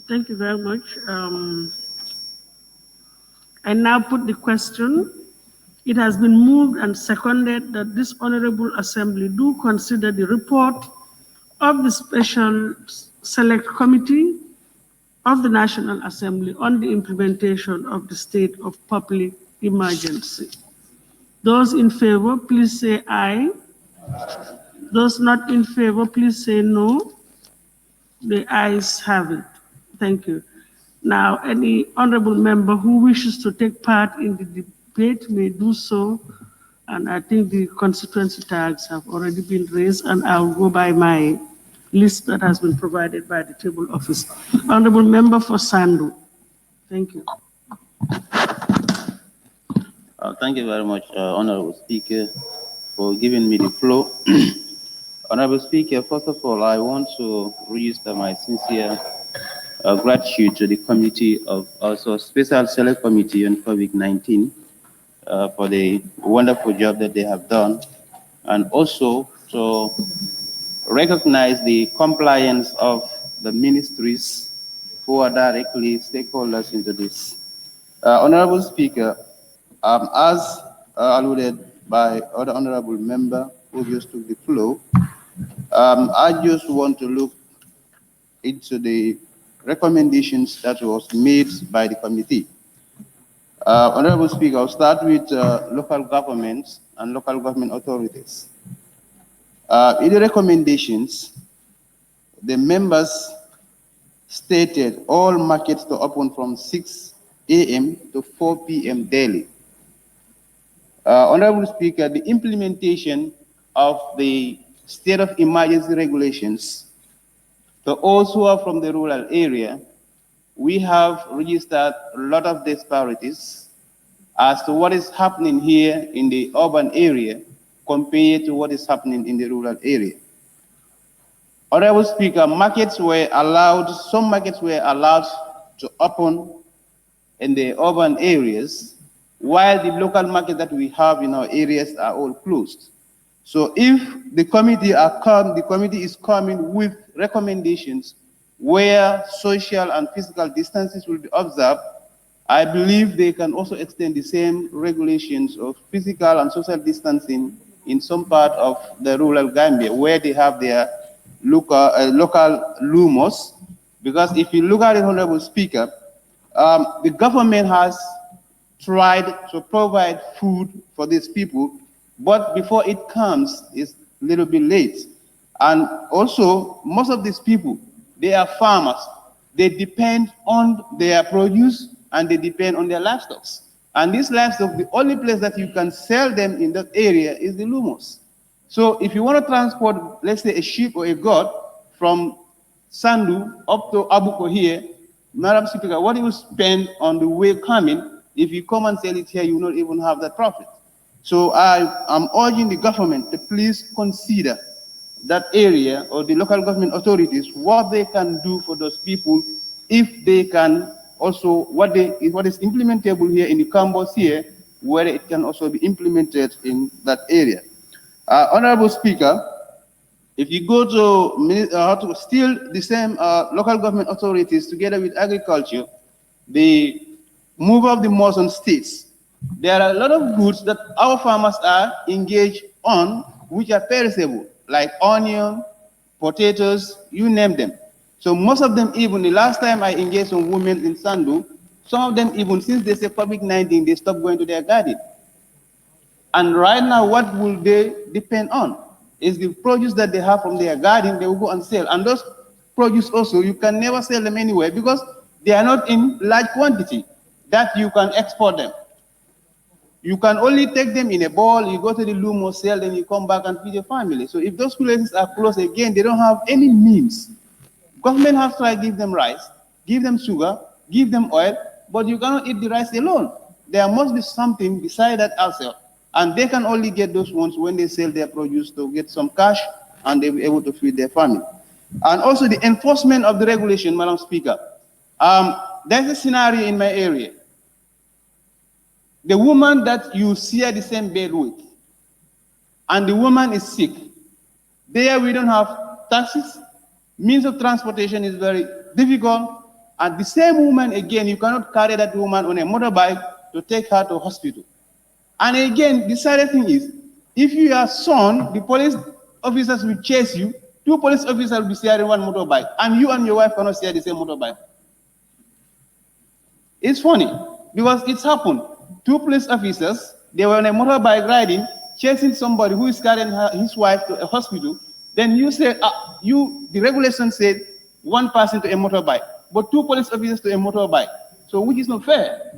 Thank you very much. I now put the question. It has been moved and seconded that this Honorable Assembly do consider the report of the Special Select Committee of the National Assembly on the implementation of the state of public emergency. Those in favor, please say aye. Those not in favor, please say no. The ayes have it. Thank you. Now, any honorable member who wishes to take part in the debate may do so. And I think the constituency tags have already been raised, and I'll go by my list that has been provided by the table office. Honorable member for Sandu. Thank you. Thank you very much, Honorable Speaker, for giving me the floor. Honorable Speaker, first of all, I want to register my sincere gratitude to the committee of also Special Select Committee on COVID-19 for the wonderful job that they have done, and also to recognize the compliance of the ministries who are directly stakeholders into this. Honorable Speaker, as alluded by other honorable member who just took the floor, I just want to look into the recommendations that was made by the committee. Honorable Speaker, I'll start with local governments and local government authorities. In the recommendations, the members stated all markets to open from 6 a.m. to 4 p.m. daily. Honorable Speaker, the implementation of the state of emergency regulations to all who are from the rural area, we have registered a lot of disparities as to what is happening here in the urban area compared to what is happening in the rural area. Honorable Speaker, some markets were allowed to open in the urban areas, while the local markets that we have in our areas are all closed. So if the committee is coming with recommendations where social and physical distances will be observed, I believe they can also extend the same regulations of physical and social distancing in some part of the rural Gambia where they have their local lumos. Because if you look at it, Honorable Speaker, the government has tried to provide food for these people, but before it comes, it's a little bit late. And also, most of these people, they are farmers. They depend on their produce and they depend on their livestock. And these livestock, the only place that you can sell them in that area is the lumos. So if you want to transport, let's say, a sheep or a goat from Sandu up to Abuko here, Madam Speaker, what you will spend on the way coming, if you come and sell it here, you will not even have that profit. So I am urging the government to please consider that area or the local government authorities, what they can do for those people, if they can also, what is implementable here in the campus here, where it can also be implemented in that area. Honorable Speaker, if you go to still the same local government authorities together with agriculture, the move of the Muslim states, there are a lot of goods that our farmers are engaged on which are perishable, like onion, potatoes, you name them. So most of them, even the last time I engaged some women in Sandu, some of them even since they say COVID-19, they stopped going to their garden. And right now, what will they depend on? Is the produce that they have from their garden, they will go and sell. And those produce also, you can never sell them anywhere because they are not in large quantity that you can export them. You can only take them in a bowl, you go to the Lumo, sell, then you come back and feed your family. So if those places are closed again, they don't have any means. Government has tried to give them rice, give them sugar, give them oil, but you cannot eat the rice alone. There must be something beside that also. And they can only get those ones when they sell their produce to get some cash and they'll be able to feed their family. And also the enforcement of the regulation, Madam Speaker. There's a scenario in my area. The woman that you share the same bed with, and the woman is sick. There we don't have taxis. Means of transportation is very difficult, And the same woman, again, you cannot carry that woman on a motorbike to take her to hospital. And again, the sad thing is, if you are son, the police officers will chase you, two police officers will be sharing one motorbike, and you and your wife cannot share the same motorbike. It's funny, because it's happened. Two police officers, they were on a motorbike riding, chasing somebody who is carrying his wife to a hospital. Then you say, the regulation said one person to a motorbike, but two police officers to a motorbike. So which is not fair.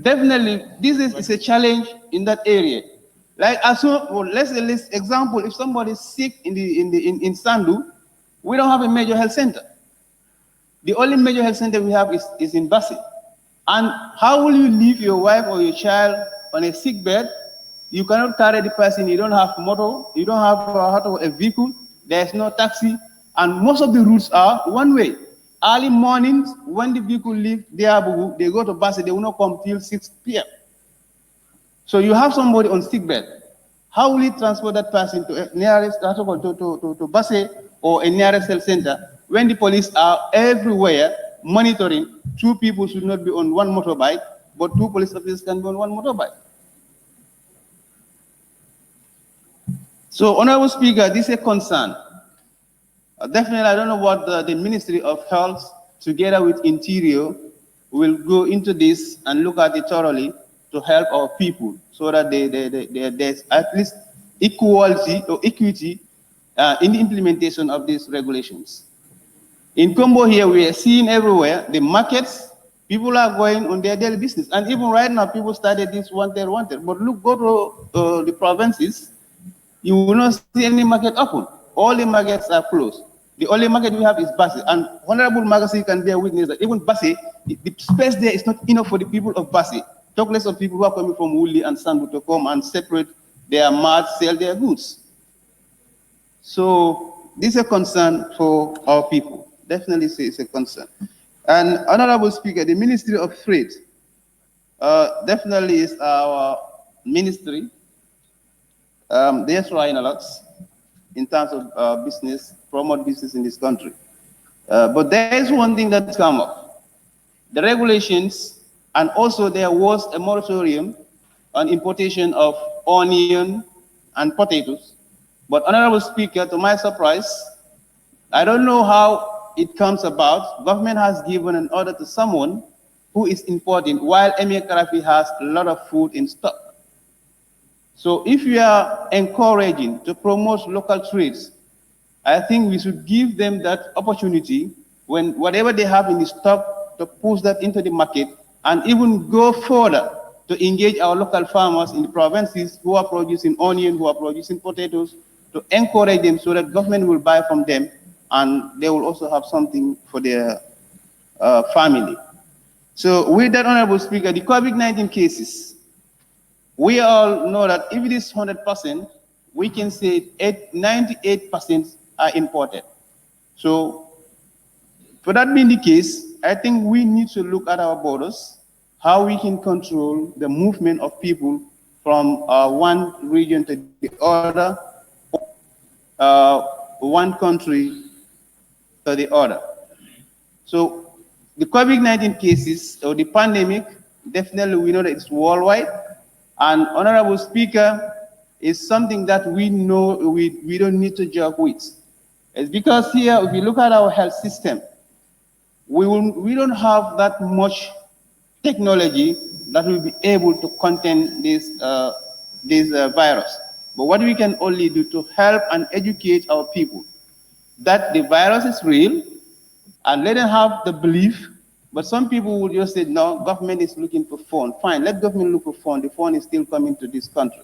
Definitely, this is a challenge in that area. Like, let's say, example, if somebody is sick in Sandu, we don't have a major health center. The only major health center we have is in Bassi. And how will you leave your wife or your child on a sick bed? You cannot carry the person, you don't have motor, you don't have a vehicle, there's no taxi, and most of the routes are one way. Early mornings, when the vehicle leave Diabugu, they go to Bassi, they will not come till 6 p.m. So you have somebody on sick bed. How will you transport that person to a nearest to Bassi or a nearest health center when the police are everywhere monitoring? Two people should not be on one motorbike, but two police officers can be on one motorbike. So, Honorable Speaker, this is a concern. Definitely, I don't know what the Ministry of Health, together with Interior, will go into this and look at it thoroughly to help our people so that there's at least equality or equity in the implementation of these regulations. In Combo here, we are seeing everywhere the markets, people are going on their daily business. And even right now, people started this wanted. But look, go to the provinces, you will not see any market open. All the markets are closed. The only market we have is Bassi. And Honorable Magasi can bear witness that even Bassi, the space there is not enough for the people of Bassi. Talk less of people who are coming from Wuli and Sandu to come and separate their mart, sell their goods. So this is a concern for our people. Definitely say it's a concern. And Honorable Speaker, the Ministry of Trade definitely is our ministry. They're trying a lot in terms of business, promote business in this country. But there is one thing that's come up. The regulations, and also there was a moratorium on importation of onion and potatoes. But Honorable Speaker, to my surprise, I don't know how it comes about. Government has given an order to someone who is importing, while Emir Karafi has a lot of food in stock. So if we are encouraging to promote local trades, I think we should give them that opportunity when whatever they have in the stock to push that into the market, and even go further to engage our local farmers in the provinces who are producing onion, who are producing potatoes, to encourage them so that government will buy from them and they will also have something for their family. So with that, Honorable Speaker, the COVID-19 cases, we all know that if it is 100%, we can say 98% are imported. So for that being the case, I think we need to look at our borders, how we can control the movement of people from one region to the other, one country to the other. So the COVID-19 cases or the pandemic, definitely we know that it's worldwide. And Honorable Speaker, is something that we know we don't need to joke with. It's because here, if you look at our health system, we don't have that much technology that will be able to contain this virus. But what we can only do to help and educate our people that the virus is real and let them have the belief. But some people would just say, no, government is looking for phone. Fine, let government look for phone. The phone is still coming to this country.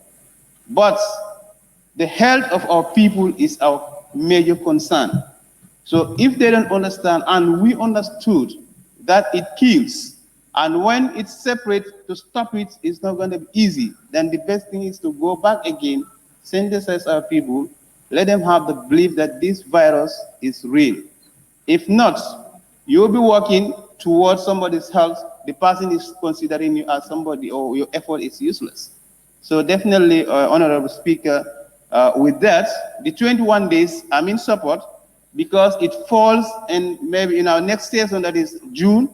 But the health of our people is our major concern. So if they don't understand, and we understood that it kills, and when it's separate, to stop it is not going to be easy, then the best thing is to go back again, sensitize our people, let them have the belief that this virus is real. If not, you'll be working towards somebody's health, the person is considering you as somebody, or your effort is useless. So definitely, Honorable Speaker, with that, the 21 days, I'm in support. because it falls and maybe in our next session, that is June,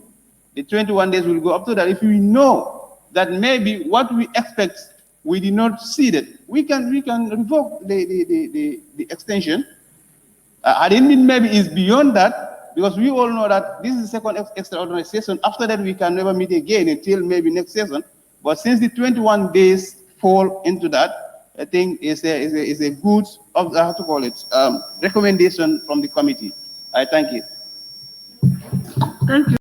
the 21 days will go up to that. If we know that maybe what we expect, we did not see that, we can revoke the extension. I didn't mean maybe it's beyond that, because we all know that this is the second extraordinary session. After that, we can never meet again until maybe next session. But since the 21 days fall into that, I think is a good, how to call it, recommendation from the committee. I thank you. Thank you.